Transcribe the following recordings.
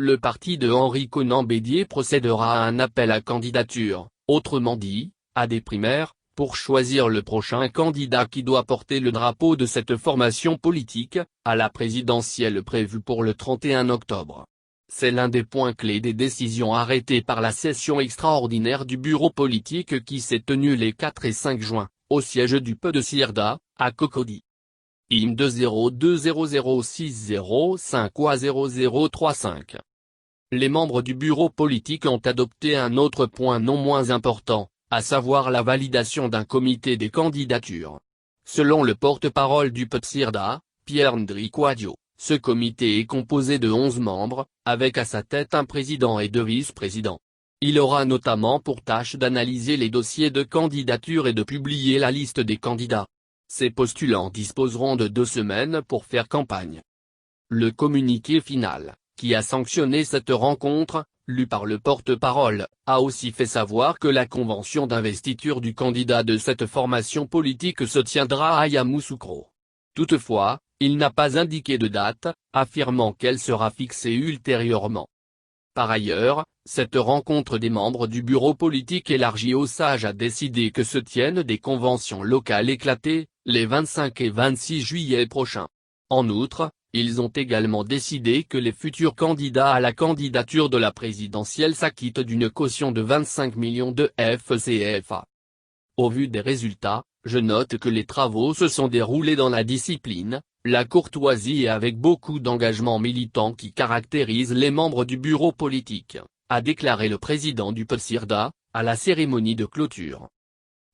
le parti de Henri Konan Bédié procédera à un appel à candidature, autrement dit, à des primaires, pour choisir le prochain candidat qui doit porter le drapeau de cette formation politique, à la présidentielle prévue pour le 31 octobre. C'est l'un des points clés des décisions arrêtées par la session extraordinaire du bureau politique qui s'est tenue les 4 et 5 juin, au siège du PE de Sirda, à Cocody. IM 202006050 OA 0035. Les membres du bureau politique ont adopté un autre point non moins important, à savoir la validation d'un comité des candidatures. Selon le porte-parole du PE de Sirda, Pierre-Ndri Kouadio, ce comité est composé de 11 membres, avec à sa tête un président et 2 vice-présidents. Il aura notamment pour tâche d'analyser les dossiers de candidature et de publier la liste des candidats. Ces postulants disposeront de 2 semaines pour faire campagne. Le communiqué final, qui a sanctionné cette rencontre, lu par le porte-parole, a aussi fait savoir que la convention d'investiture du candidat de cette formation politique se tiendra à Yamoussoukro. Toutefois, il n'a pas indiqué de date, affirmant qu'elle sera fixée ultérieurement. Par ailleurs, cette rencontre des membres du bureau politique élargi au SAGE a décidé que se tiennent des conventions locales éclatées, les 25 et 26 juillet prochains. En outre, ils ont également décidé que les futurs candidats à la candidature de la présidentielle s'acquittent d'une caution de 25 millions de FCFA. Au vu des résultats, je note que les travaux se sont déroulés dans la discipline, la courtoisie et avec beaucoup d'engagement militant qui caractérise les membres du bureau politique, a déclaré le président du PE de Sirda, à la cérémonie de clôture.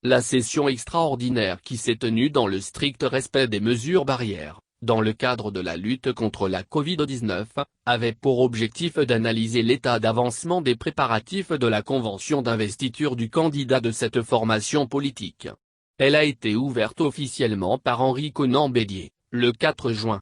La session extraordinaire qui s'est tenue dans le strict respect des mesures barrières, dans le cadre de la lutte contre la Covid-19, avait pour objectif d'analyser l'état d'avancement des préparatifs de la convention d'investiture du candidat de cette formation politique. Elle a été ouverte officiellement par Henri Konan Bédié, le 4 juin.